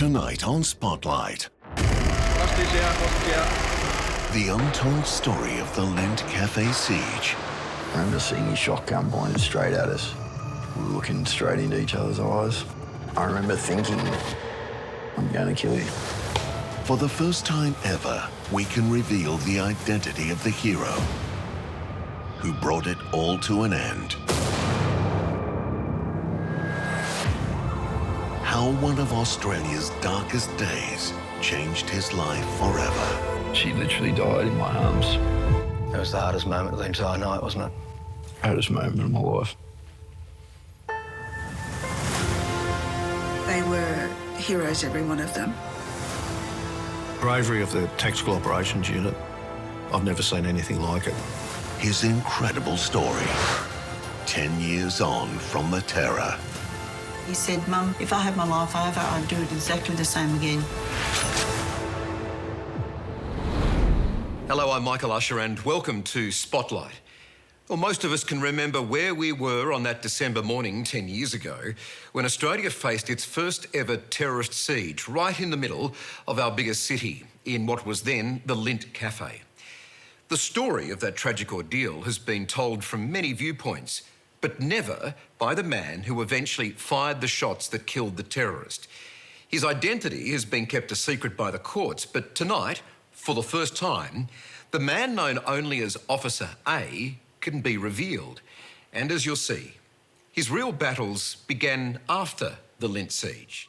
Tonight on Spotlight. Hostage out. The untold story of the Lindt Cafe siege. I remember seeing his shotgun pointed straight at us. We were looking straight into each other's eyes. I remember thinking, I'm going to kill you. For the first time ever, we can reveal the identity of the hero who brought it all to an end. How one of Australia's darkest days changed his life forever. She literally died in my arms. It was the hardest moment of the entire night, wasn't it? Hardest moment of my life. They were heroes, every one of them. Bravery of the Tactical Operations Unit. I've never seen anything like it. His incredible story, 10 years on from the terror. He said, Mum, if I had my life over, I'd do it exactly the same again. Hello, I'm Michael Usher and welcome to Spotlight. Well, most of us can remember where we were on that December morning 10 years ago when Australia faced its first ever terrorist siege right in the middle of our biggest city in what was then the Lindt Cafe. The story of that tragic ordeal has been told from many viewpoints, but never by the man who eventually fired the shots that killed the terrorist. His identity has been kept a secret by the courts, but tonight, for the first time, the man known only as Officer A can be revealed. And as you'll see, his real battles began after the Lindt siege.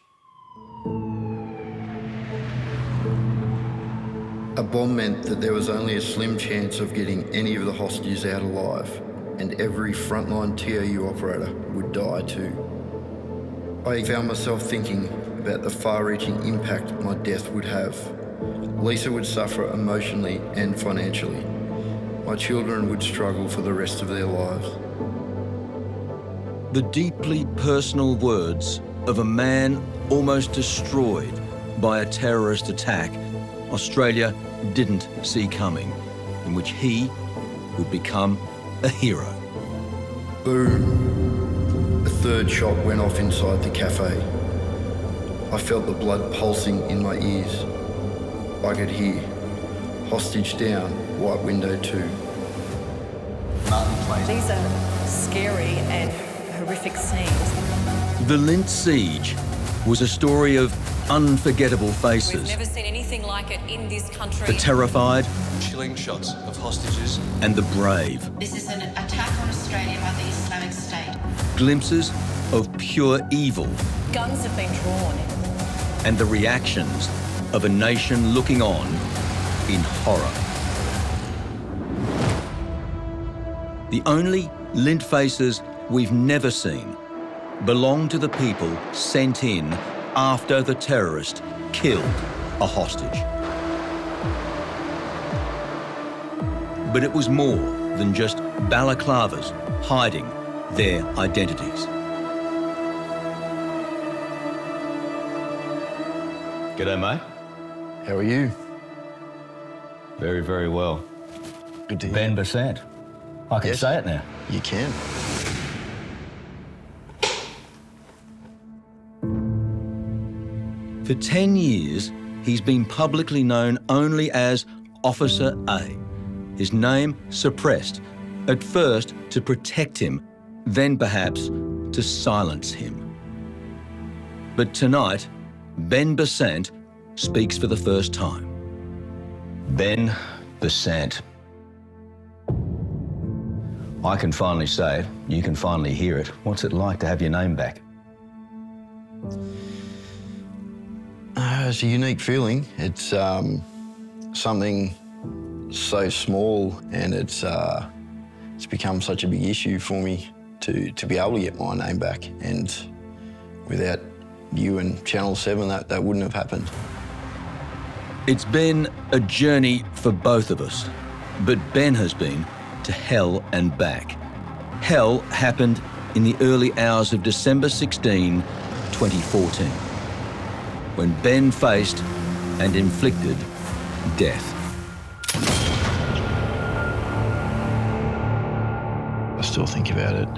A bomb meant that there was only a slim chance of getting any of the hostages out alive, and every frontline TOU operator would die too. I found myself thinking about the far-reaching impact my death would have. Lisa would suffer emotionally and financially. My children would struggle for the rest of their lives. The deeply personal words of a man almost destroyed by a terrorist attack Australia didn't see coming, in which he would become a hero. Boom! A third shot went off inside the cafe. I felt the blood pulsing in my ears. I could hear, hostage down, white window 2. These are scary and horrific scenes. The Lindt siege was a story of unforgettable faces. We've never seen anything like it in this country. The terrified, Chilling shots of hostages. and the brave. This is an attack on Australia by the Islamic State. Glimpses of pure evil Guns have been drawn. and the reactions of a nation looking on in horror. The only Lindt faces we've never seen belong to the people sent in after the terrorist killed a hostage. But it was more than just balaclavas hiding their identities. G'day, mate. How are you? Very, very well. Good to hear. Ben Besant. I can Yes. say it now. You can. For 10 years, he's been publicly known only as Officer A. His name suppressed, at first to protect him, then perhaps to silence him. But tonight, Ben Besant speaks for the first time. Ben Besant. I can finally say it. You can finally hear it. What's it like to have your name back? It's a unique feeling. It's something so small, and it's become such a big issue for me to be able to get my name back. And without you and Channel 7, that wouldn't have happened. It's been a journey for both of us, but Ben has been to hell and back. Hell happened in the early hours of December 16, 2014, when Ben faced and inflicted death. I still think about it.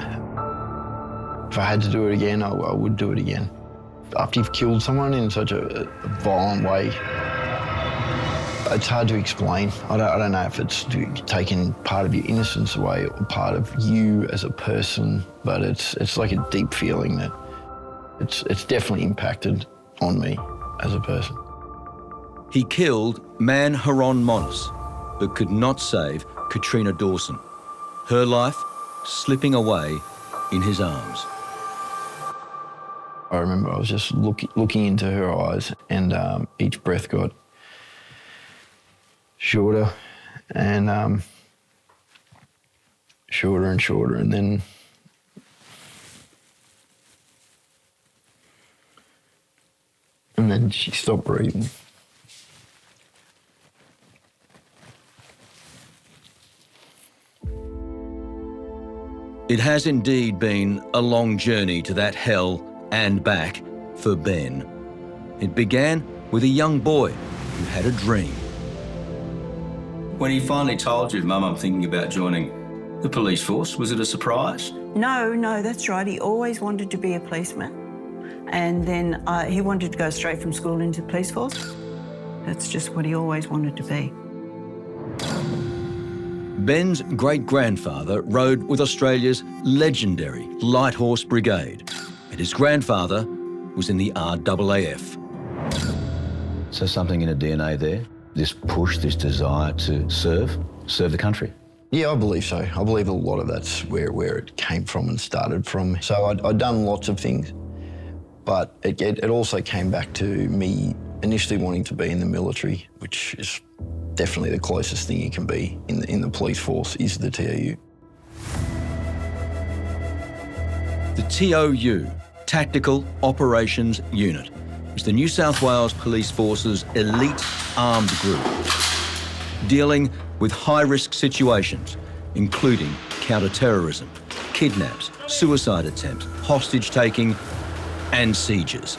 If I had to do it again, I would do it again. after you've killed someone in such a violent way, it's hard to explain. I don't know if it's taken part of your innocence away or part of you as a person, but it's like a deep feeling that it's definitely impacted on me as a person. He killed Man Monis, but could not save Katrina Dawson, her life slipping away in his arms. I remember I was just looking into her eyes, and each breath got shorter and shorter and shorter, and then she stopped breathing. It has indeed been a long journey to that hell and back for Ben. It began with a young boy who had a dream. When he finally told you, Mum, I'm thinking about joining the police force, was it a surprise? No, that's right. He always wanted to be a policeman. And then he wanted to go straight from school into the police force. That's just what he always wanted to be. Ben's great-grandfather rode with Australia's legendary Light Horse Brigade, and his grandfather was in the RAAF. So something in the DNA there? This push, this desire to serve the country? Yeah, I believe so. I believe a lot of that's where it came from and started from. So I'd done lots of things, but it also came back to me initially wanting to be in the military, which is definitely the closest thing you can be in the police force is the TOU. The TOU, Tactical Operations Unit, is the New South Wales Police Force's elite armed group, dealing with high-risk situations, including counter-terrorism, kidnaps, suicide attempts, hostage-taking and sieges.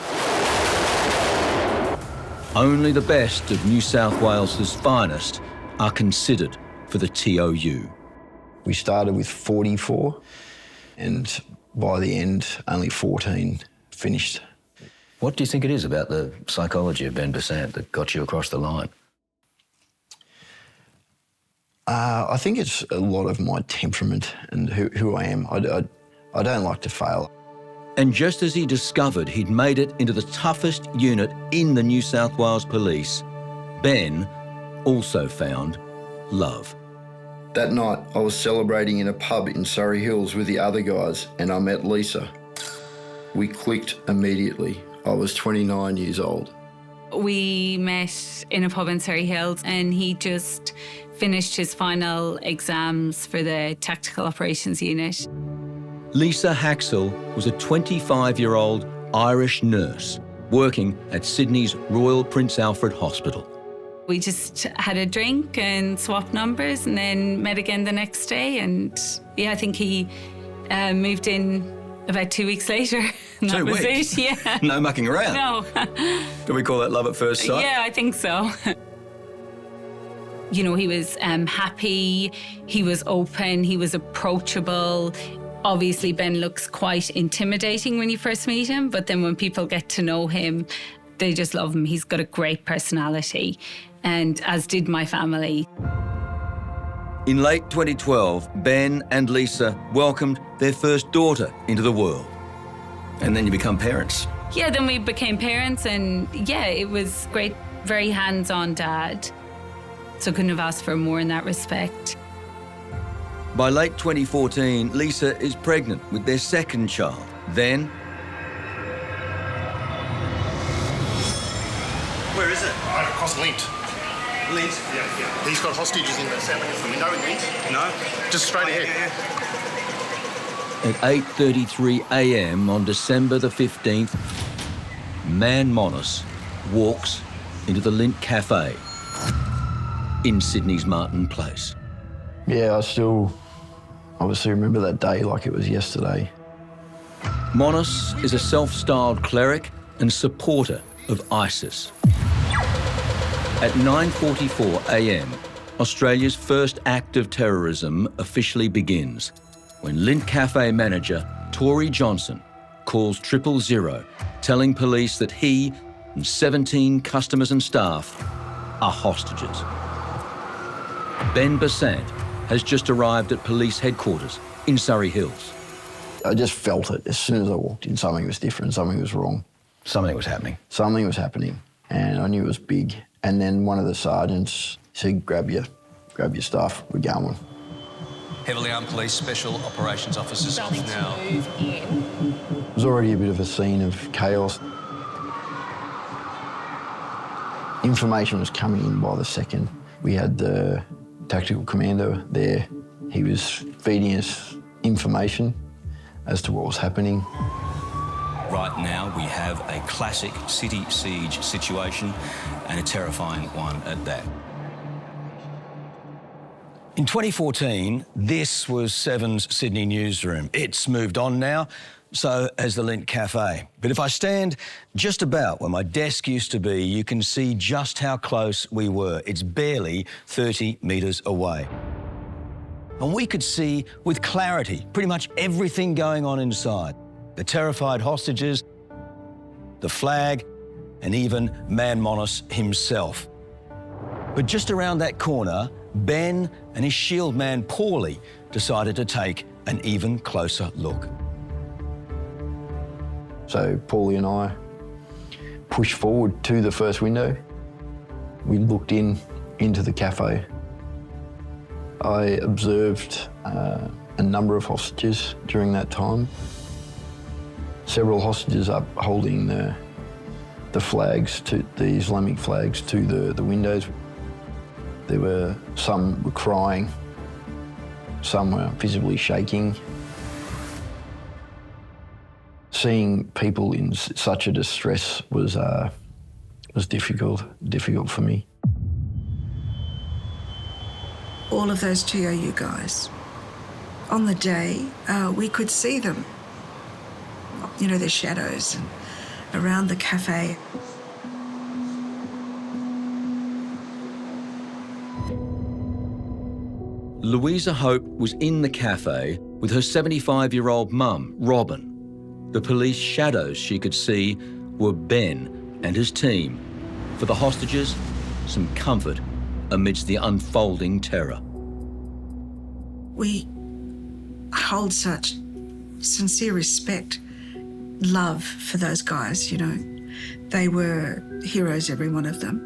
Only the best of New South Wales's finest are considered for the TOU. We started with 44, and by the end, only 14 finished. What do you think it is about the psychology of Ben Besant that got you across the line? I think it's a lot of my temperament and who I am. I don't like to fail. And just as he discovered he'd made it into the toughest unit in the New South Wales Police, Ben also found love. That night, I was celebrating in a pub in Surrey Hills with the other guys, and I met Lisa. We clicked immediately. I was 29 years old. We met in a pub in Surrey Hills, and he just finished his final exams for the Tactical Operations Unit. Lisa Haxall was a 25-year-old Irish nurse working at Sydney's Royal Prince Alfred Hospital. We just had a drink and swapped numbers and then met again the next day. And yeah, I think he moved in about 2 weeks later. And 2 weeks? That was it, yeah. No mucking around? No. Do we call that love at first sight? Yeah, I think so. You know, he was happy, he was open, he was approachable. Obviously, Ben looks quite intimidating when you first meet him, but then when people get to know him, they just love him. He's got a great personality, and as did my family. In late 2012, Ben and Lisa welcomed their first daughter into the world. And then you become parents. Yeah, then we became parents, and yeah, it was great. Very hands-on dad. So couldn't have asked for more in that respect. By late 2014, Lisa is pregnant with their second child. Then, where is it? Across Lindt. Lindt? Yeah. He's got hostages in the cellar. Do we know Lindt? No. Just straight ahead. At 8:33 a.m. on December the 15th, Man Monis walks into the Lindt Cafe in Sydney's Martin Place. Yeah, I still obviously remember that day like it was yesterday. Monis is a self-styled cleric and supporter of ISIS. At 9:44 a.m, Australia's first act of terrorism officially begins when Lindt Cafe manager Tory Johnson calls 000, telling police that he and 17 customers and staff are hostages. Ben Besant has just arrived at police headquarters in Surrey Hills. I just felt it as soon as I walked in. Something was different, something was wrong. Something was happening. Something was happening, and I knew it was big. And then one of the sergeants said, grab your stuff, we're going. Heavily armed police special operations officers now. It was already a bit of a scene of chaos. Information was coming in by the second. We had the tactical commander there. He was feeding us information as to what was happening. Right now, we have a classic city siege situation, and a terrifying one at that. In 2014, this was Seven's Sydney newsroom. It's moved on now, so has the Lindt Cafe. But if I stand just about where my desk used to be, you can see just how close we were. It's barely 30 metres away. And we could see with clarity pretty much everything going on inside. The terrified hostages, the flag, and even Man Monis himself. But just around that corner, Ben and his shield man, Paulie, decided to take an even closer look. So Paulie and I pushed forward to the first window. We looked into the cafe. I observed a number of hostages during that time. Several hostages up holding the flags, the Islamic flags, to the windows. There were some were crying, some were visibly shaking. Seeing people in such a distress was difficult for me. All of those GOU guys, on the day, we could see them. You know, their shadows around the cafe. Louisa Hope was in the cafe with her 75-year-old mum, Robin. The police shadows she could see were Ben and his team. For the hostages, some comfort amidst the unfolding terror. We hold such sincere respect, love for those guys, you know. They were heroes, every one of them.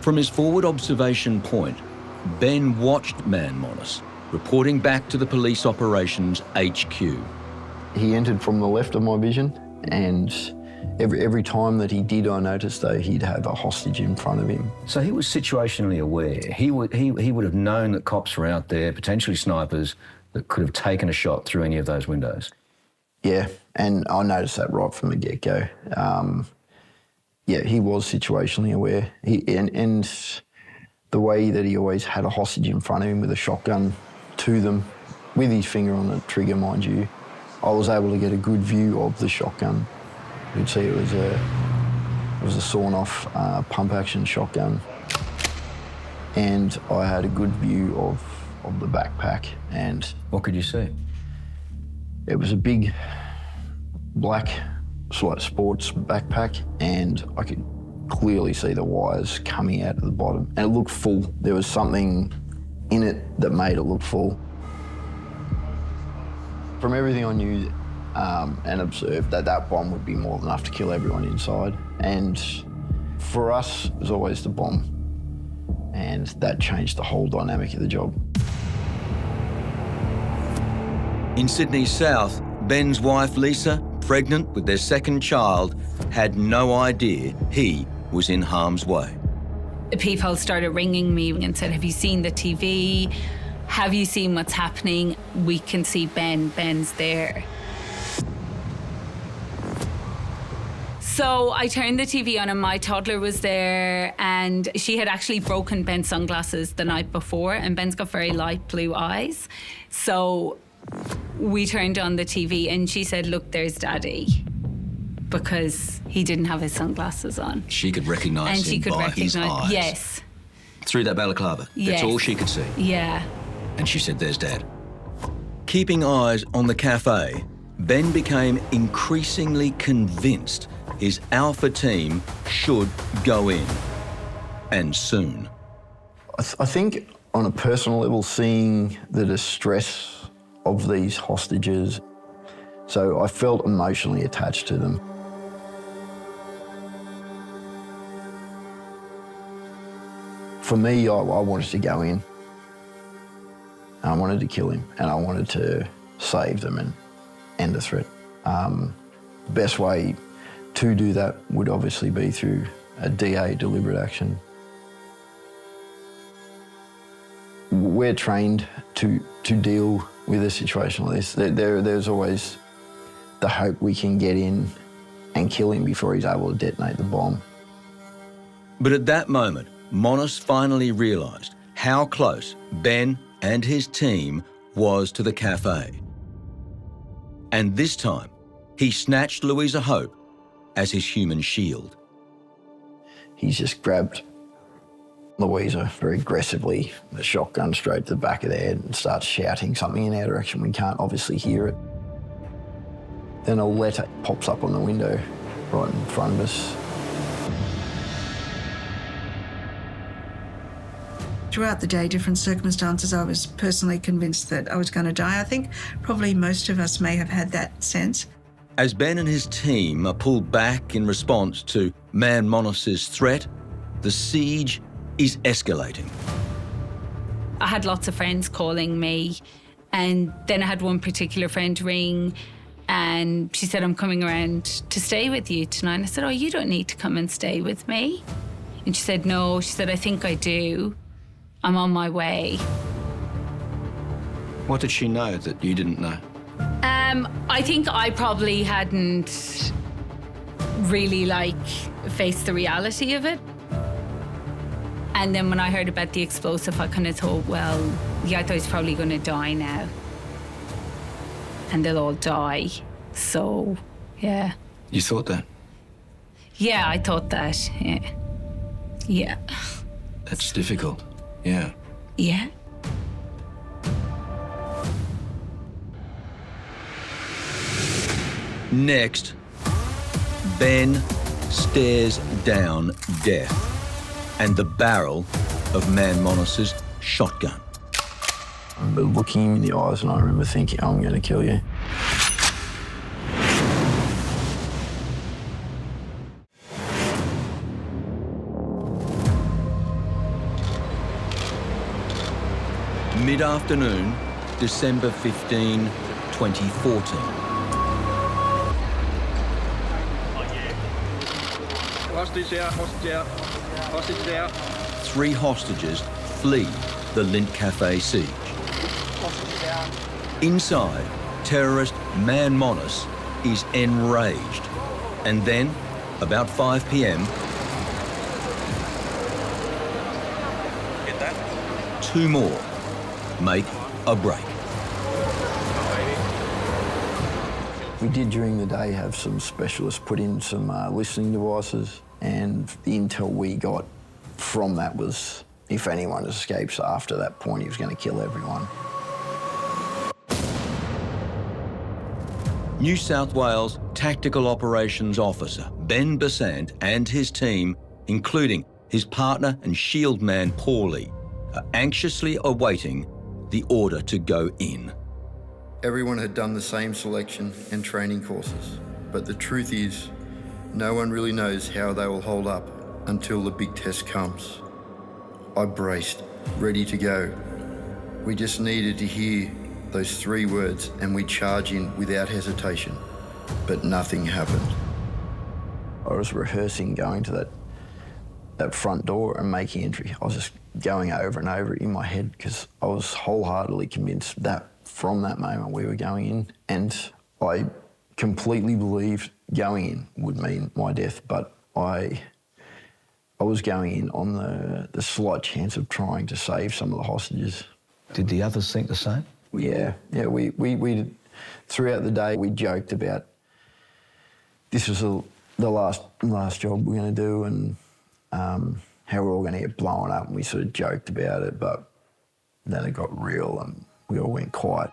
From his forward observation point, Ben watched Man Monis, reporting back to the police operations HQ. He entered from the left of my vision, and every time that he did, I noticed though he'd have a hostage in front of him. So he was situationally aware. He would have known that cops were out there, potentially snipers, that could have taken a shot through any of those windows. Yeah, and I noticed that right from the get-go. Yeah, he was situationally aware. And the way that he always had a hostage in front of him with a shotgun to them, with his finger on the trigger, mind you, I was able to get a good view of the shotgun. You could see it was a sawn-off pump-action shotgun. And I had a good view of the backpack. And what could you see? It was a big black sports backpack, and I could clearly see the wires coming out of the bottom. And it looked full. There was something in it that made it look full. From everything I knew and observed, that bomb would be more than enough to kill everyone inside. And for us, it was always the bomb. And that changed the whole dynamic of the job. In Sydney South, Ben's wife, Lisa, pregnant with their second child, had no idea he was in harm's way. People started ringing me and said, have you seen the TV? Have you seen what's happening? We can see Ben. Ben's there. So I turned the TV on and my toddler was there, and she had actually broken Ben's sunglasses the night before, and Ben's got very light blue eyes. So we turned on the TV and she said, look, there's Daddy, because he didn't have his sunglasses on. She could recognise him by his eyes. Yes. Through that balaclava. Yes. That's all she could see. Yeah. And she said, there's Dad. Keeping eyes on the cafe, Ben became increasingly convinced his Alpha team should go in, and soon. I think on a personal level, seeing the distress of these hostages, so I felt emotionally attached to them. For me, I wanted to go in. I wanted to kill him, and I wanted to save them and end the threat. The best way to do that would obviously be through a DA, deliberate action. We're trained to deal with a situation like this. There's always the hope we can get in and kill him before he's able to detonate the bomb. But at that moment, Monis finally realised how close Ben and his team was to the cafe. And this time, he snatched Louisa Hope as his human shield. He's just grabbed Louisa very aggressively, the shotgun straight to the back of the head, and starts shouting something in our direction. We can't obviously hear it. Then a letter pops up on the window right in front of us. Throughout the day, different circumstances, I was personally convinced that I was going to die. I think probably most of us may have had that sense. As Ben and his team are pulled back in response to Man Monis's threat, the siege is escalating. I had lots of friends calling me, and then I had one particular friend ring, and she said, I'm coming around to stay with you tonight. And I said, oh, you don't need to come and stay with me. And she said, no. She said, I think I do. I'm on my way. What did she know that you didn't know? I think I probably hadn't really, faced the reality of it. And then when I heard about the explosive, I kind of thought, well, yeah, I thought he's probably going to die now. And they'll all die. So, yeah. You thought that? Yeah, I thought that, yeah. Yeah. That's difficult, yeah. Yeah. Next, Ben stares down death and the barrel of Man Monis's shotgun. I remember looking him in the eyes and I remember thinking, I'm going to kill you. Mid-afternoon, December 15, 2014. Hostage out, hostage out, hostage out. 3 hostages flee the Lindt Cafe siege. Hostage out. Inside, terrorist Man Monis is enraged. And then, about 5 p.m, Get that? 2 more make a break. We did during the day have some specialists put in some listening devices, and the intel we got from that was if anyone escapes after that point, he was going to kill everyone. New South Wales Tactical Operations Officer Ben Besant and his team, including his partner and shield man Paulie, are anxiously awaiting the order to go in. Everyone had done the same selection and training courses, but the truth is, no one really knows how they will hold up until the big test comes. I braced, ready to go. We just needed to hear those 3 words and we'd charge in without hesitation, but nothing happened. I was rehearsing going to that front door and making entry. I was just going over and over in my head because I was wholeheartedly convinced that from that moment we were going in, and I completely believed going in would mean my death, but I was going in on the slight chance of trying to save some of the hostages. Did the others think the same? Yeah. We throughout the day we joked about this was the last job we're going to do, and how we're all going to get blown up, and we sort of joked about it, but then it got real and we all went quiet.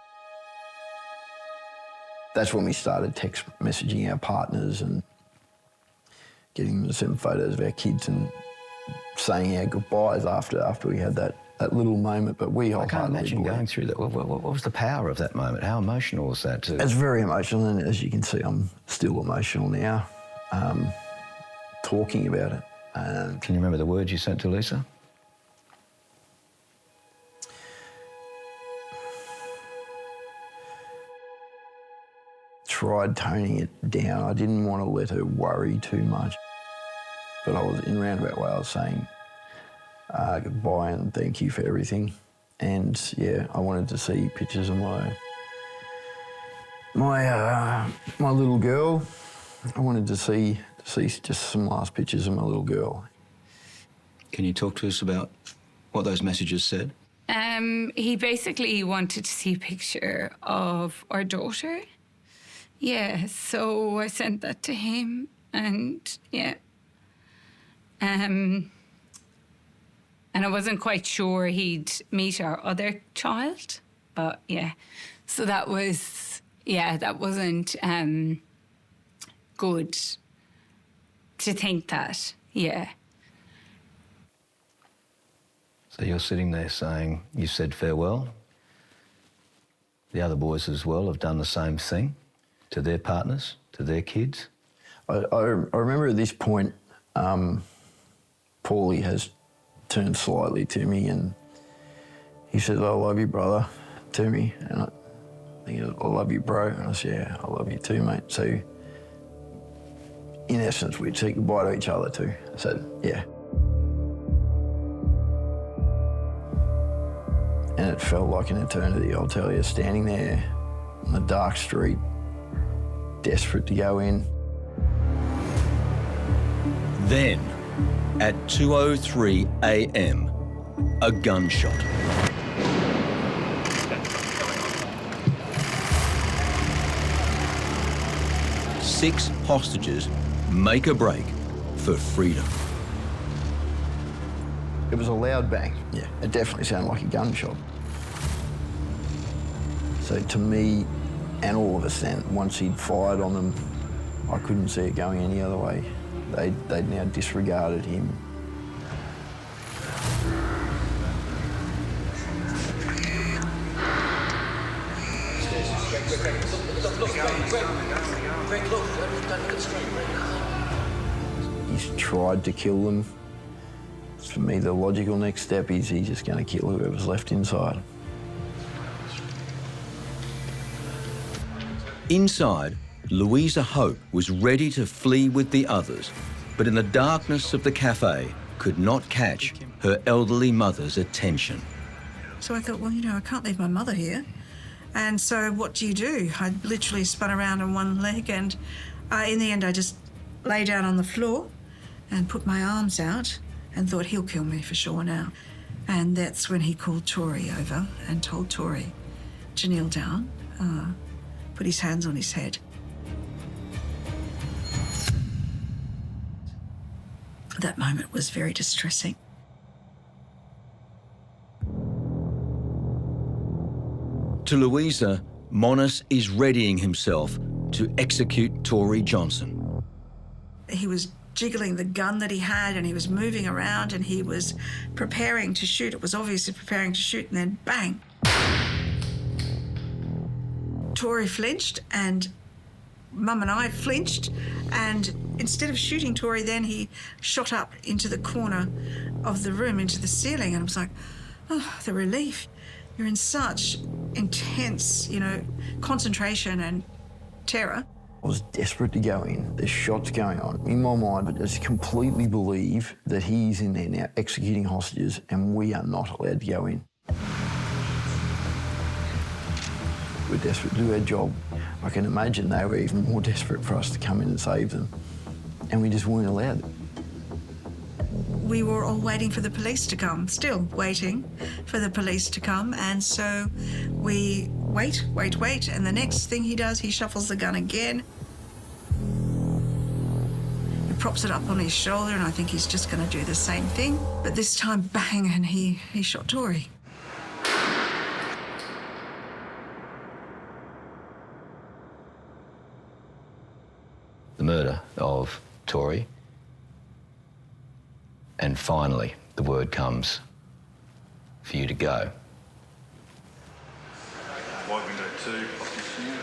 That's when we started text messaging our partners and getting them to send photos of our kids and saying our goodbyes after we had that little moment. But we I can't imagine going through that. What was the power of that moment? How emotional was that too? It's very emotional, and as you can see, I'm still emotional now, talking about it. Can you remember the words you sent to Lisa? Tried toning it down. I didn't want to let her worry too much. But I was, in a roundabout way, I was saying goodbye and thank you for everything. And yeah, I wanted to see pictures of my little girl. I wanted to see just some last pictures of my little girl. Can you talk to us about what those messages said? He basically wanted to see a picture of our daughter. Yeah, so I sent that to him, and yeah. And I wasn't quite sure he'd meet our other child, but yeah. So that was, yeah, that wasn't good to think that, yeah. So you're sitting there saying, you said farewell. The other boys as well have done the same thing to their partners, to their kids. I remember at this point, Paulie has turned slightly to me and he said, I love you, brother, to me. And I think, I love you, bro. And I said, yeah, I love you too, mate. So in essence, we'd say goodbye to each other too. I said, yeah. And it felt like an eternity, I'll tell you, standing there on the dark street, desperate to go in. Then, at 2:03 a.m, a gunshot. Six hostages make a break for freedom. It was a loud bang. Yeah, it definitely sounded like a gunshot. So to me, and all of us then, once he'd fired on them, I couldn't see it going any other way. They'd now disregarded him. He's tried to kill them. For me, the logical next step is he's just going to kill whoever's left inside. Inside, Louisa Hope was ready to flee with the others, but in the darkness of the cafe, could not catch her elderly mother's attention. So I thought, well, you know, I can't leave my mother here. And so what do? I literally spun around on one leg, and in the end I just lay down on the floor and put my arms out and thought, he'll kill me for sure now. And that's when he called Tori over and told Tori to kneel down, put his hands on his head. That moment was very distressing. To Louisa, Monis is readying himself to execute Tori Johnson. He was jiggling the gun that he had, and he was moving around, and he was preparing to shoot. It was obviously preparing to shoot, and then bang. Tori flinched, and Mum and I flinched, and instead of shooting Tori, then he shot up into the corner of the room, into the ceiling, and I was like, oh, the relief. You're in such intense, you know, concentration and terror. I was desperate to go in. There's shots going on. In my mind, I just completely believe that he's in there now executing hostages and we are not allowed to go in. We're desperate to do our job. I can imagine they were even more desperate for us to come in and save them. And we just weren't allowed. We were all waiting for the police to come, still waiting for the police to come. And so we wait, and the next thing he does, he shuffles the gun again. He props it up on his shoulder, and I think he's just going to do the same thing. But this time, bang, and he shot Tori. the murder of Tori. And finally, the word comes for you to go. Wide window 2, hostage here.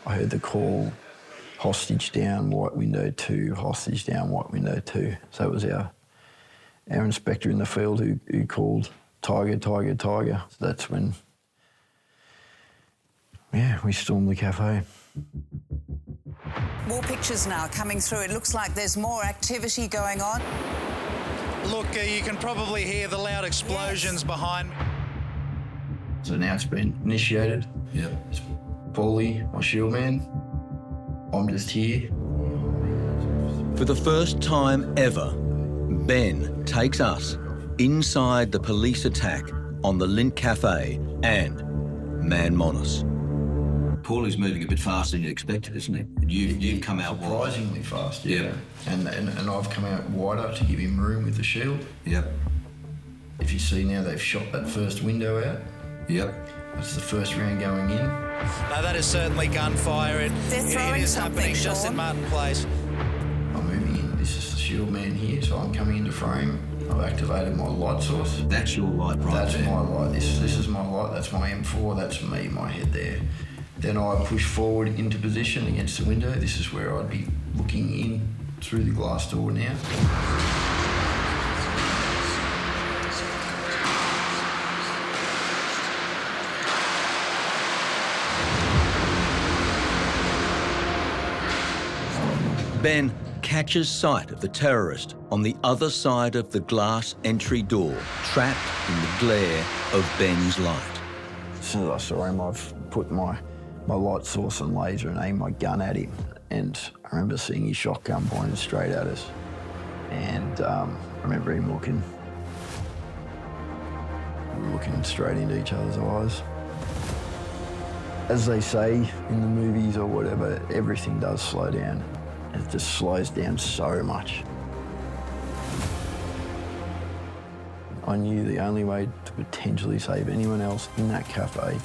I heard the call, hostage down, white window 2, hostage down, white window 2. So it was our inspector in the field who called tiger, tiger, tiger. So that's when, yeah, we stormed the cafe. More pictures now coming through. It looks like there's more activity going on. Look, you can probably hear the loud explosions behind me. So now it's been initiated. Yep. It's Paulie, my shield man. I'm just here. For the first time ever, Ben takes us inside the police attack on the Lindt Cafe and Man Monis. Paulie's moving a bit faster than you expected, isn't he? You've come out surprisingly fast, yeah. Yep. And I've come out wider to give him room with the shield. Yep. If you see now, they've shot that first window out. Yep. That's the first round going in. No, that is certainly gunfire. It is happening just in Martin Place. I'm moving in. This is the shield man here, so I'm coming into frame. I've activated my light source. That's your light right That's there. my light. This is my light. That's my M4. That's me, my head there. Then I push forward into position against the window. This is where I'd be looking in through the glass door now. Ben catches sight of the terrorist on the other side of the glass entry door, trapped in the glare of Ben's light. As soon as I saw him, I've put my light source and laser and aimed my gun at him. And I remember seeing his shotgun pointed straight at us. And I remember him looking straight into each other's eyes. As they say in the movies or whatever, everything does slow down. It just slows down so much. I knew the only way to potentially save anyone else in that cafe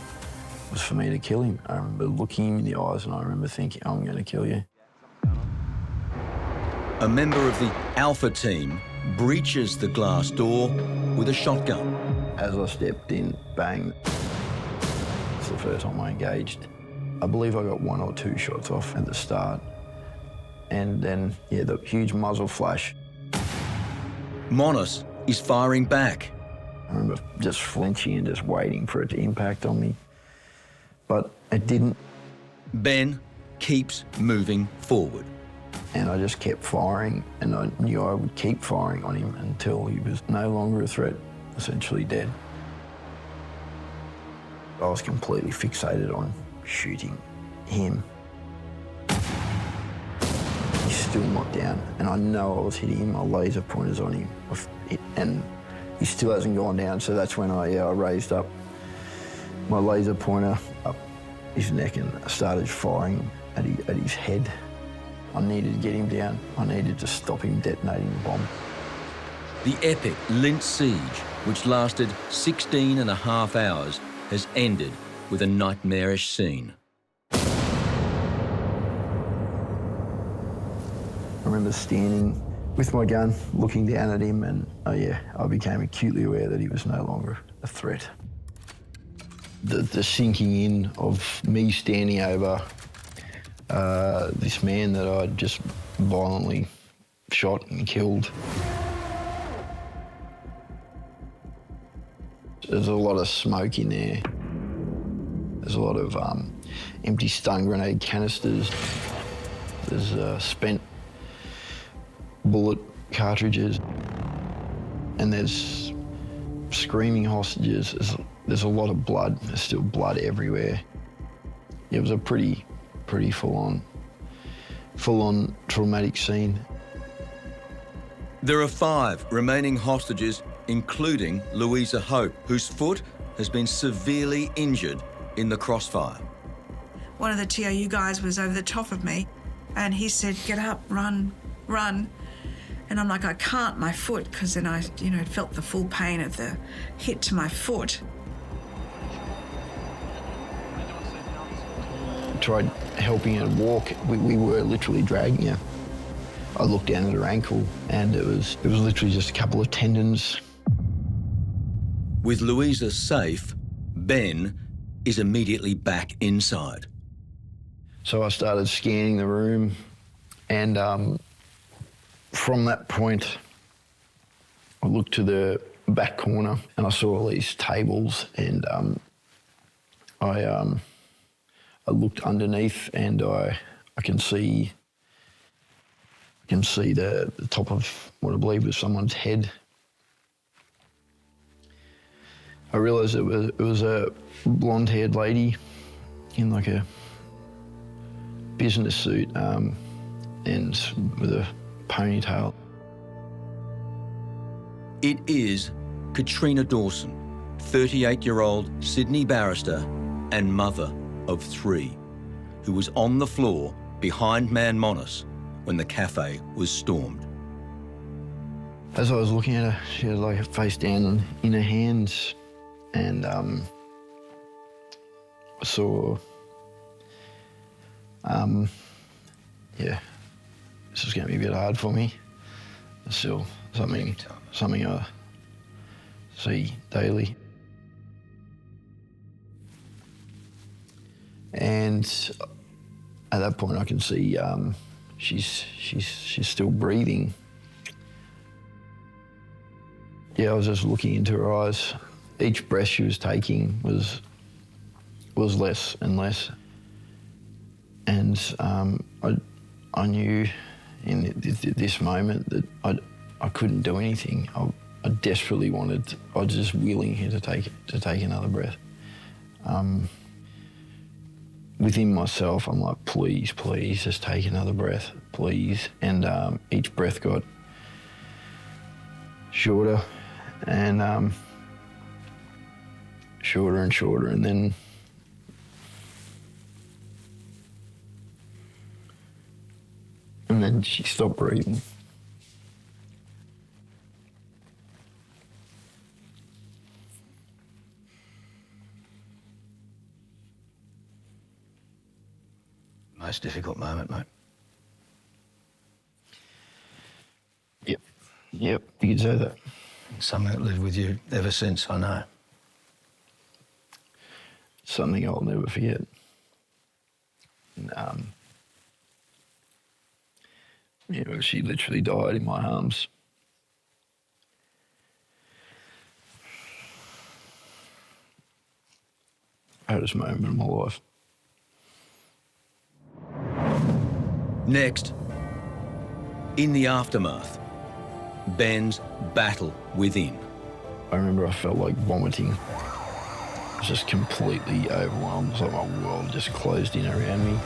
was for me to kill him. I remember looking him in the eyes and I remember thinking, I'm going to kill you. A member of the Alpha team breaches the glass door with a shotgun. As I stepped in, bang. It's the first time I engaged. I believe I got 1 or 2 shots off at the start. And then, yeah, the huge muzzle flash. Monis is firing back. I remember just flinching and just waiting for it to impact on me. But it didn't. Ben keeps moving forward. And I just kept firing, and I knew I would keep firing on him until he was no longer a threat, essentially dead. I was completely fixated on shooting him. He's still not down, and I know I was hitting him. My laser pointer's on him, and he still hasn't gone down, so that's when I raised up my laser pointer up his neck and started firing at his head. I needed to get him down. I needed to stop him detonating the bomb. The epic Lindt siege, which lasted 16 and a half hours, has ended with a nightmarish scene. I remember standing with my gun, looking down at him, and I became acutely aware that he was no longer a threat. The sinking in of me standing over this man that I'd just violently shot and killed. There's a lot of smoke in there. There's a lot of empty stun grenade canisters. There's spent bullet cartridges. And there's screaming hostages. There's a lot of blood. There's still blood everywhere. It was a pretty full-on traumatic scene. There are 5 remaining hostages, including Louisa Hope, whose foot has been severely injured in the crossfire. One of the TOU guys was over the top of me and he said, "Get up, run, run." And I'm like, "I can't, my foot," because then I, felt the full pain of the hit to my foot. tried helping her walk. We were literally dragging her. I looked down at her ankle and it was literally just a couple of tendons. With Louisa safe, Ben is immediately back inside. So I started scanning the room, and from that point, I looked to the back corner and I saw all these tables, and I looked underneath, and I can see the top of what I believe was someone's head. I realised it was a blonde-haired lady in like a business suit and with a ponytail. It is Katrina Dawson, 38-year-old Sydney barrister and mother of 3, who was on the floor behind Man Monis when the cafe was stormed. As I was looking at her, she had like her face down in her hands, and I saw, yeah, this is going to be a bit hard for me. It's still something I see daily. And at that point, I can see she's still breathing. Yeah, I was just looking into her eyes. Each breath she was taking was less and less. And I knew in this moment that I couldn't do anything. I desperately wanted. I was just willing here to take another breath. Within myself, I'm like, please, just take another breath, please. And each breath got shorter and shorter and shorter, and then she stopped breathing. Most difficult moment, mate. Yep, you could say that. Something that lived with you ever since, I know. Something I'll never forget. And, she literally died in my arms. Proudest moment of my life. Next, in the aftermath, Ben's battle within. I remember I felt like vomiting. I was just completely overwhelmed. It was like my world just closed in around me.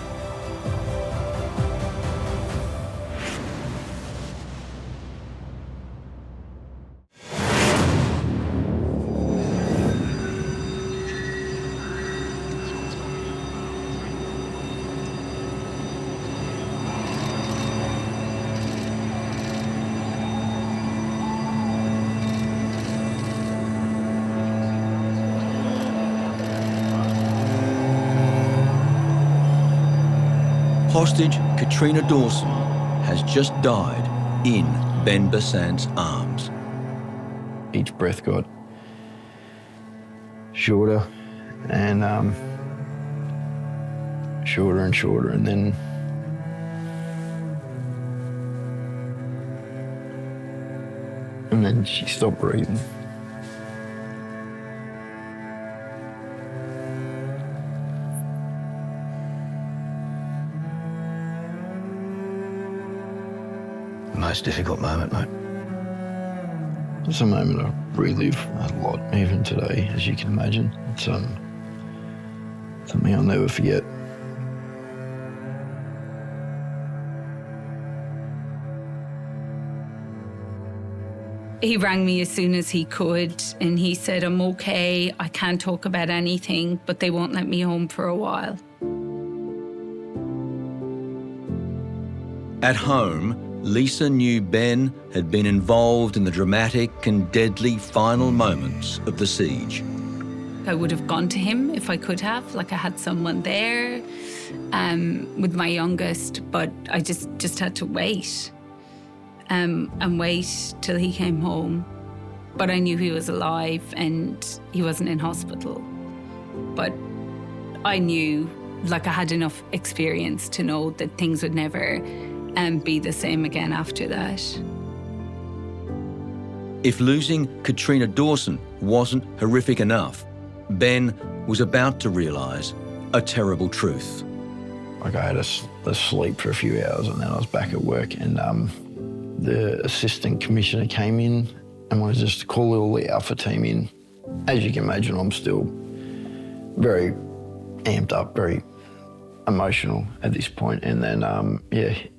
Hostage Katrina Dawson has just died in Ben Besant's arms. Each breath got shorter and shorter and shorter, and then she stopped breathing. Most difficult moment, mate. It's a moment I relive a lot, even today, as you can imagine. It's something I'll never forget. He rang me as soon as he could and he said, I'm okay, I can't talk about anything, but they won't let me home for a while. At home, Lisa knew Ben had been involved in the dramatic and deadly final moments of the siege. I would have gone to him if I could have. Like I had someone there with my youngest, but I just had to wait and wait till he came home. But I knew he was alive and he wasn't in hospital. But I knew, like I had enough experience to know that things would never be the same again after that. If losing Katrina Dawson wasn't horrific enough, Ben was about to realise a terrible truth. Like I had a sleep for a few hours and then I was back at work, and the assistant commissioner came in and wanted just to call all the Alpha team in. As you can imagine, I'm still very amped up, very emotional at this point. And then,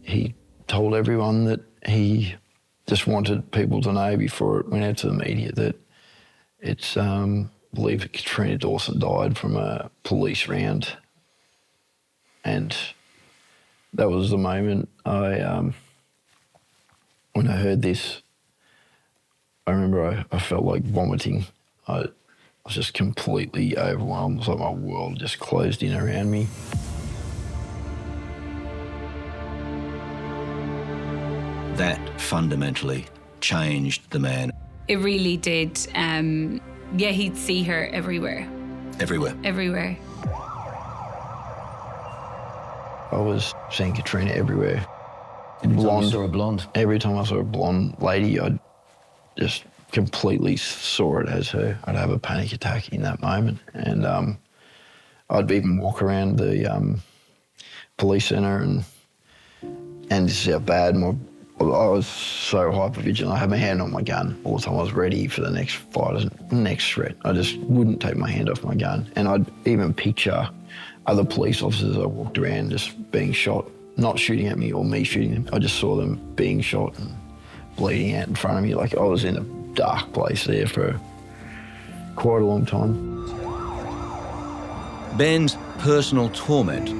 he told everyone that he just wanted people to know before it went out to the media that it's believed that Katrina Dawson died from a police round. And that was the moment when I heard this, I remember I felt like vomiting. I was just completely overwhelmed. It was like my world just closed in around me. That fundamentally changed the man. It really did. He'd see her everywhere. Everywhere. Everywhere. I was seeing Katrina everywhere. Every time you saw a blonde? Every time I saw a blonde lady, I'd just completely saw it as her. I'd have a panic attack in that moment. And I'd even walk around the police centre and this is how bad I was so hypervigilant. I had my hand on my gun all the time. I was ready for the next fight, next threat. I just wouldn't take my hand off my gun. And I'd even picture other police officers I walked around just being shot, not shooting at me or me shooting them. I just saw them being shot and bleeding out in front of me. Like I was in a dark place there for quite a long time. Ben's personal torment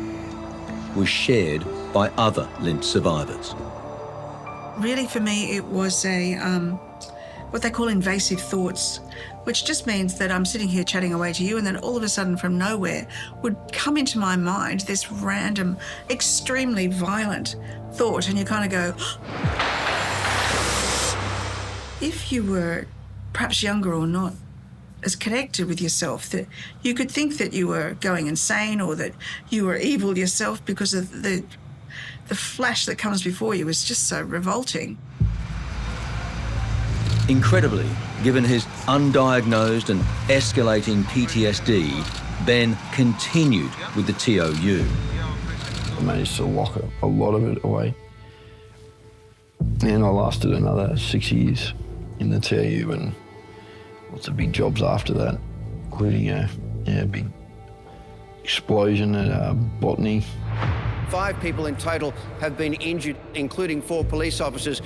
was shared by other Lindt survivors. Really, for me, it was a what they call invasive thoughts, which just means that I'm sitting here chatting away to you and then all of a sudden from nowhere would come into my mind this random, extremely violent thought, and you kind of go, if you were perhaps younger or not as connected with yourself, that you could think that you were going insane or that you were evil yourself because of the flash that comes before you is just so revolting. Incredibly, given his undiagnosed and escalating PTSD, Ben continued with the TOU. I managed to lock a lot of it away. And I lasted another 6 years in the TOU and lots of big jobs after that, including a big explosion at Botany. 5 people in total have been injured, including 4 police officers.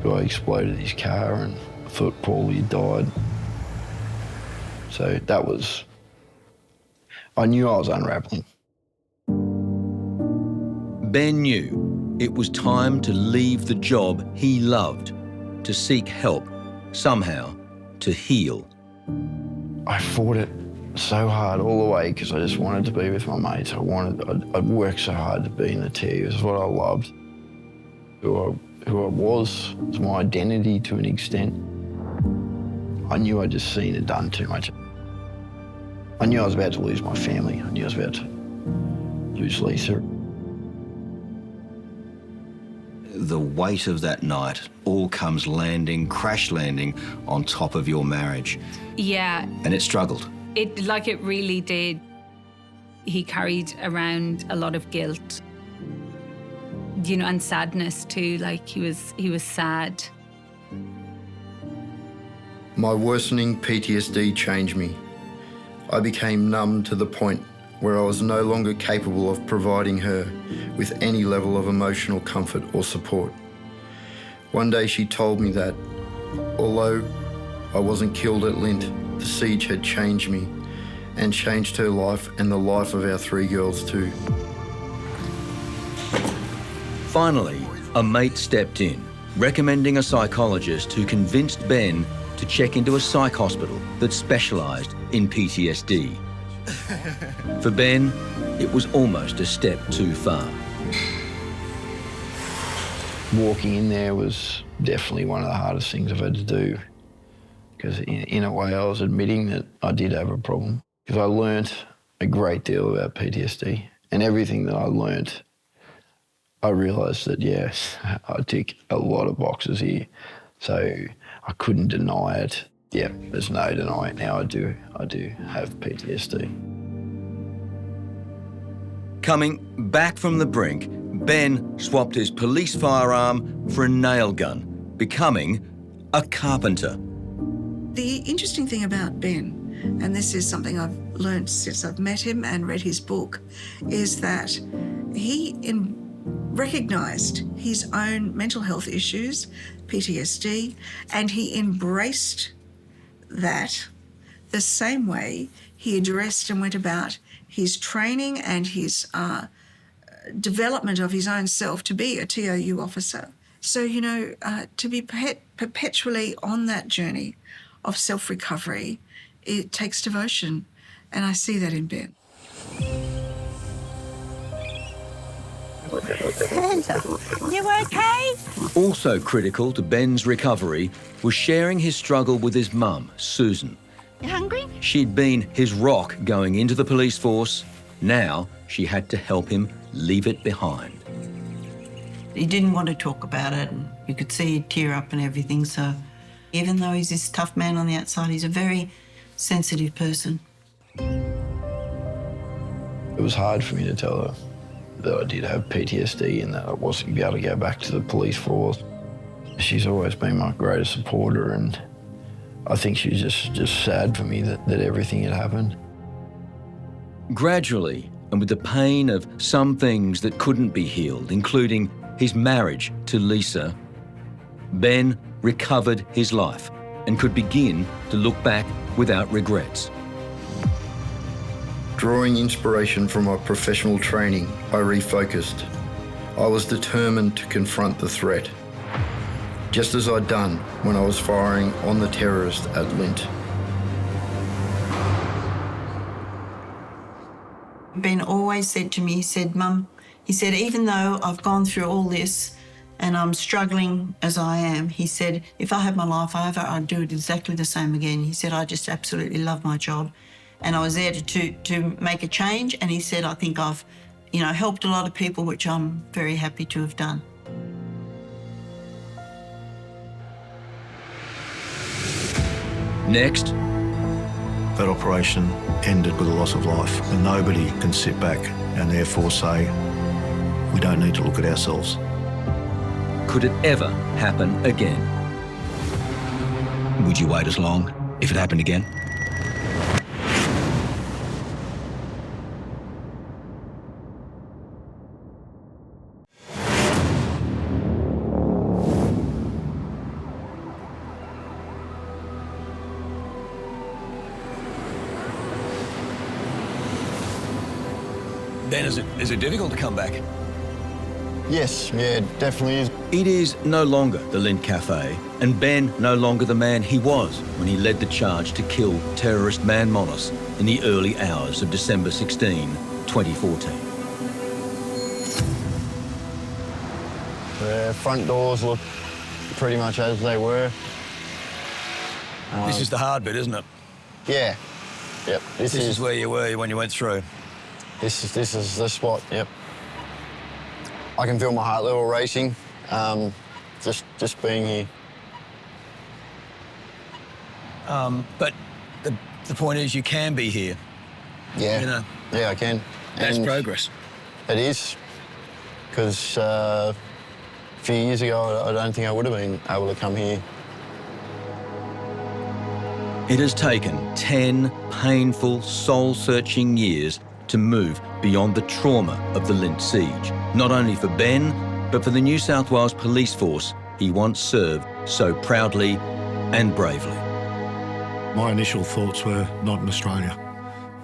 I exploded his car and I thought Paulie had died. So that was, I knew I was unravelling. Ben knew it was time to leave the job he loved, to seek help, somehow, to heal. I fought it so hard all the way because I just wanted to be with my mates. I'd worked so hard to be in the TOU. It was what I loved. Who I was my identity to an extent. I knew I'd just seen and done too much. I knew I was about to lose my family. I knew I was about to lose Lisa. The weight of that night all comes crash landing on top of your marriage. Yeah. And it struggled. It really did. He carried around a lot of guilt, and sadness too. Like he was sad. My worsening PTSD changed me. I became numb to the point where I was no longer capable of providing her with any level of emotional comfort or support. One day she told me that, although I wasn't killed at Lindt, the siege had changed me and changed her life and the life of our 3 girls too. Finally, a mate stepped in, recommending a psychologist who convinced Ben to check into a psych hospital that specialised in PTSD. For Ben, it was almost a step too far. Walking in there was definitely one of the hardest things I've had to do, because in a way I was admitting that I did have a problem, because I learnt a great deal about PTSD, and everything that I learnt, I realised that, yes, I tick a lot of boxes here, so I couldn't deny it. Yeah, there's no denying now I do have PTSD. Coming back from the brink, Ben swapped his police firearm for a nail gun, becoming a carpenter. The interesting thing about Ben, and this is something I've learned since I've met him and read his book, is that he recognised his own mental health issues, PTSD, and he embraced that the same way he addressed and went about his training and his development of his own self to be a TOU officer. So, you know, to be perpetually on that journey of self-recovery, it takes devotion, and I see that in Ben. You okay? Also critical to Ben's recovery was sharing his struggle with his mum, Susan. You hungry? She'd been his rock going into the police force. Now she had to help him leave it behind. He didn't want to talk about it, and you could see he'd tear up and everything, so even though he's this tough man on the outside, he's a very sensitive person. It was hard for me to tell her that I did have PTSD and that I wasn't going to be able to go back to the police force. She's always been my greatest supporter, and I think she was just sad for me that everything had happened. Gradually, and with the pain of some things that couldn't be healed, including his marriage to Lisa, Ben recovered his life and could begin to look back without regrets. Drawing inspiration from my professional training, I refocused. I was determined to confront the threat, just as I'd done when I was firing on the terrorist at Lindt. Ben always said to me, he said, Mum, he said, even though I've gone through all this and I'm struggling as I am, he said, if I had my life over, I'd do it exactly the same again. He said, I just absolutely love my job. And I was there to make a change. And he said, I think I've, helped a lot of people, which I'm very happy to have done. Next, that operation ended with a loss of life, and nobody can sit back and therefore say, we don't need to look at ourselves. Could it ever happen again? Would you wait as long if it happened again? Ben, is it difficult to come back? Yes, yeah, it definitely is. It is no longer the Lindt Cafe, and Ben no longer the man he was when he led the charge to kill terrorist Man Monis in the early hours of December 16, 2014. The front doors look pretty much as they were. This is the hard bit, isn't it? Yeah. Yep. This is where you were when you went through. This is the spot, yep. I can feel my heart level racing, just being here. But the point is you can be here. Yeah, yeah, I can. That's progress. It is, because a few years ago, I don't think I would have been able to come here. It has taken 10 painful, soul-searching years to move beyond the trauma of the Lindt siege, not only for Ben, but for the New South Wales Police Force he once served so proudly and bravely. My initial thoughts were not in Australia.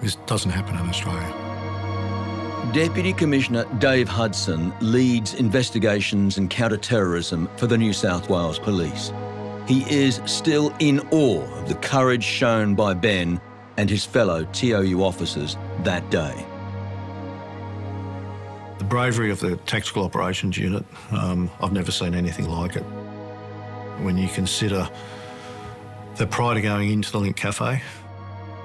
This doesn't happen in Australia. Deputy Commissioner Dave Hudson leads investigations and counter-terrorism for the New South Wales Police. he is still in awe of the courage shown by Ben and his fellow TOU officers that day. The bravery of the Tactical Operations Unit, I've never seen anything like it. When you consider that prior to going into the Lindt Cafe,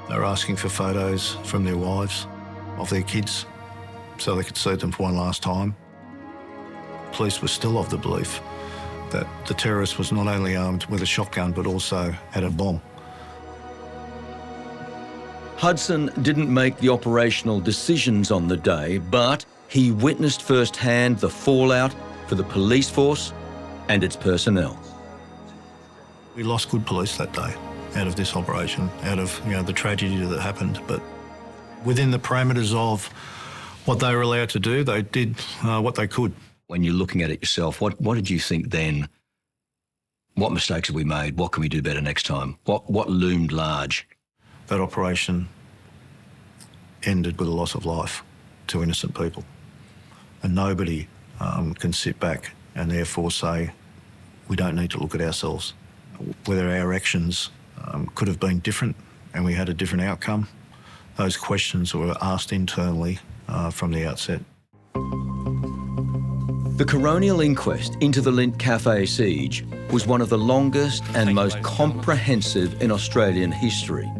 they were asking for photos from their wives of their kids so they could see them for one last time. Police were still of the belief that the terrorist was not only armed with a shotgun but also had a bomb. Hudson didn't make the operational decisions on the day, but he witnessed firsthand the fallout for the police force and its personnel. We lost good police that day out of this operation, out of the tragedy that happened. But within the parameters of what they were allowed to do, they did what they could. When you're looking at it yourself, what did you think then? What mistakes have we made? What can we do better next time? What loomed large? That operation ended with the loss of life to innocent people. And nobody can sit back and therefore say, we don't need to look at ourselves. Whether our actions could have been different and we had a different outcome, those questions were asked internally from the outset. The coronial inquest into the Lindt Cafe siege was one of the longest and most comprehensive in Australian history.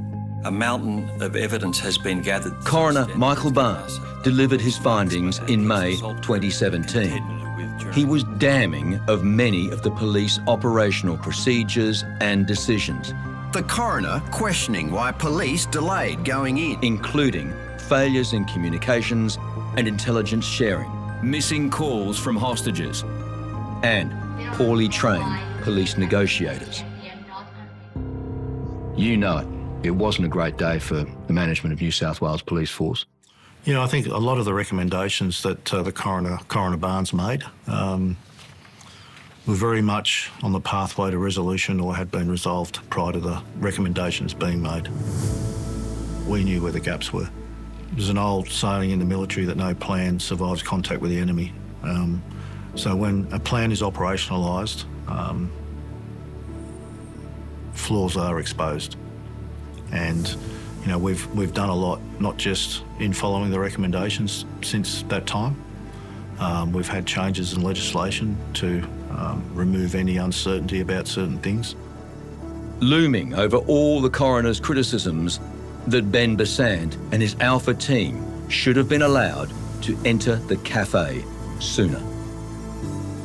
A mountain of evidence has been gathered. Coroner Michael Barnes delivered his findings in May 2017. He was damning of many of the police operational procedures and decisions. The coroner questioning why police delayed going in. Including failures in communications and intelligence sharing. Missing calls from hostages. And poorly trained police negotiators. You know it. It wasn't a great day for the management of New South Wales Police Force. I think a lot of the recommendations that the Coroner Barnes made were very much on the pathway to resolution or had been resolved prior to the recommendations being made. We knew where the gaps were. There's an old saying in the military that no plan survives contact with the enemy. So when a plan is operationalised, flaws are exposed. And we've done a lot, not just in following the recommendations since that time. We've had changes in legislation to remove any uncertainty about certain things. Looming over all the coroner's criticisms that Ben Besant and his Alpha team should have been allowed to enter the cafe sooner.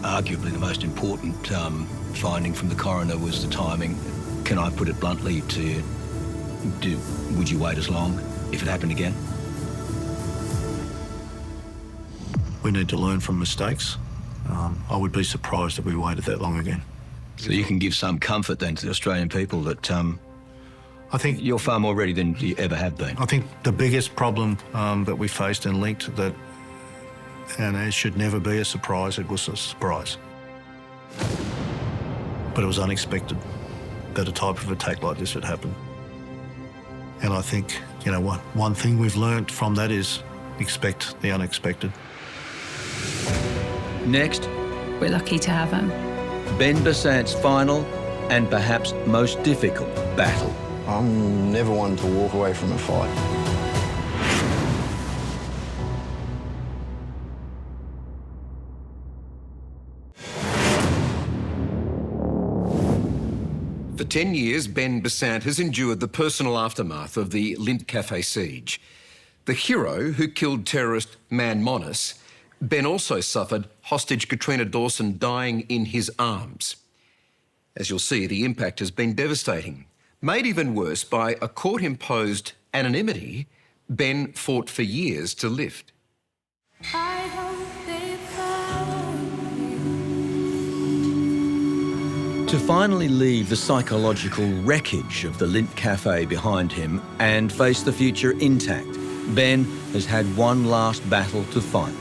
Arguably the most important finding from the coroner was the timing. Can I put it bluntly to you? Would you wait as long if it happened again? We need to learn from mistakes. I would be surprised if we waited that long again. So you can give some comfort then to the Australian people that I think you're far more ready than you ever have been. I think the biggest problem that we faced in Lindt and it should never be a surprise, it was a surprise. But it was unexpected that a type of attack like this had happened. And I think, one thing we've learnt from that is expect the unexpected. Next, we're lucky to have him. Ben Besant's final and perhaps most difficult battle. I'm never one to walk away from a fight. For 10 years, Ben Besant has endured the personal aftermath of the Lindt Cafe siege. The hero who killed terrorist Man Monis, Ben also suffered hostage Katrina Dawson dying in his arms. As you'll see, the impact has been devastating. Made even worse by a court-imposed anonymity Ben fought for years to lift. To finally leave the psychological wreckage of the Lindt Cafe behind him and face the future intact, Ben has had one last battle to fight.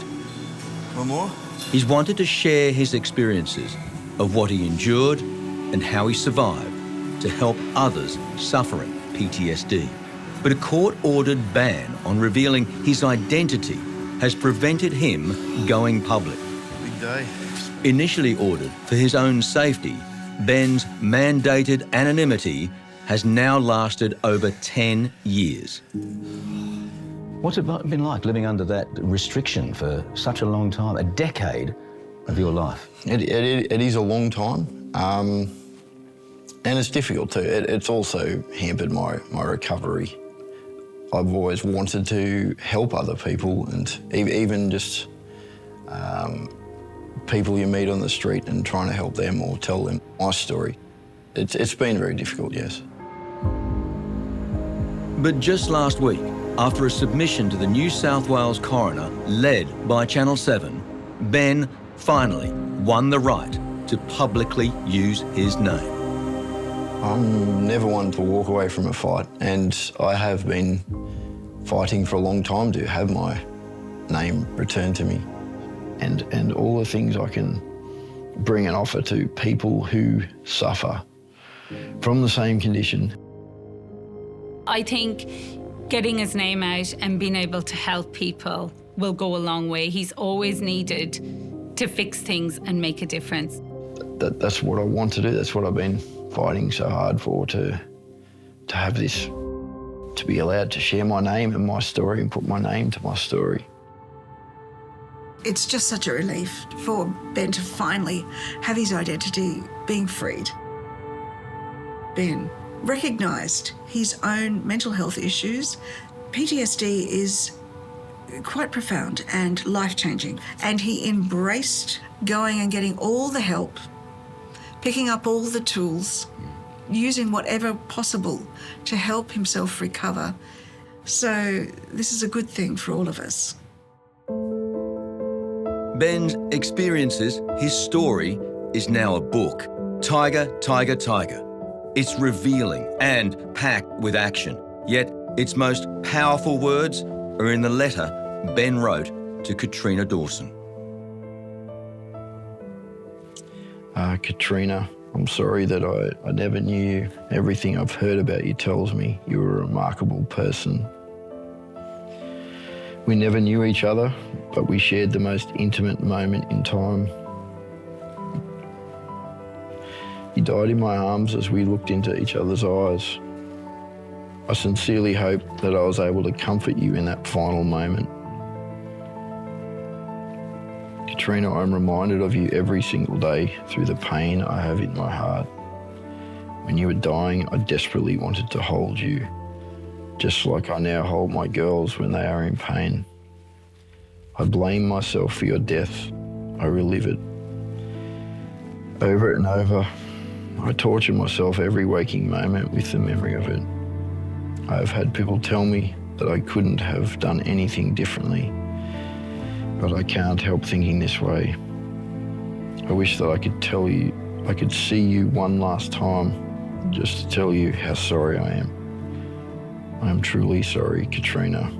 One more? He's wanted to share his experiences of what he endured and how he survived to help others suffering PTSD. But a court-ordered ban on revealing his identity has prevented him going public. Big day. Initially ordered for his own safety, Ben's mandated anonymity has now lasted over 10 years. What's it been like living under that restriction for such a long time, a decade of your life? It is a long time, and it's difficult too. It's also hampered my recovery. I've always wanted to help other people, and even just people you meet on the street and trying to help them or tell them my story. It's been very difficult, yes. But just last week, after a submission to the New South Wales coroner led by Channel 7, Ben finally won the right to publicly use his name. I'm never one to walk away from a fight, and I have been fighting for a long time to have my name returned to me, and all the things I can bring and offer to people who suffer from the same condition. I think getting his name out and being able to help people will go a long way. He's always needed to fix things and make a difference. That's what I want to do. That's what I've been fighting so hard for, to have this, to be allowed to share my name and my story and put my name to my story. It's just such a relief for Ben to finally have his identity being freed. Ben recognised his own mental health issues. PTSD is quite profound and life-changing, and he embraced going and getting all the help, picking up all the tools, using whatever possible to help himself recover. So this is a good thing for all of us. Ben's experiences, his story, is now a book. Tiger, Tiger, Tiger. It's revealing and packed with action, yet its most powerful words are in the letter Ben wrote to Katrina Dawson. Katrina, I'm sorry that I never knew you. Everything I've heard about you tells me you were a remarkable person. We never knew each other, but we shared the most intimate moment in time. You died in my arms as we looked into each other's eyes. I sincerely hope that I was able to comfort you in that final moment. Katrina, I'm reminded of you every single day through the pain I have in my heart. When you were dying, I desperately wanted to hold you, just like I now hold my girls when they are in pain. I blame myself for your death. I relive it. Over and over, I torture myself every waking moment with the memory of it. I have had people tell me that I couldn't have done anything differently, but I can't help thinking this way. I wish that I could tell you, I could see you one last time, just to tell you how sorry I am. I am truly sorry, Katrina.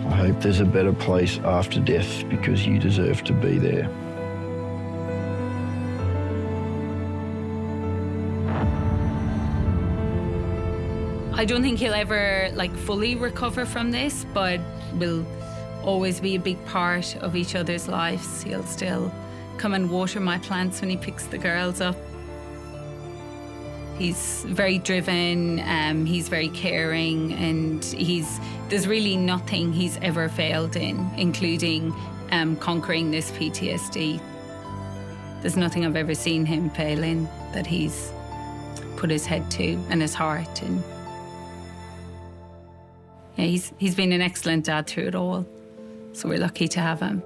I hope there's a better place after death, because you deserve to be there. I don't think he'll ever fully recover from this, but we'll always be a big part of each other's lives. He'll still come and water my plants when he picks the girls up. He's very driven, he's very caring, and there's really nothing he's ever failed in, including conquering this PTSD. There's nothing I've ever seen him fail in that he's put his head to and his heart. And yeah, he's been an excellent dad through it all, so we're lucky to have him.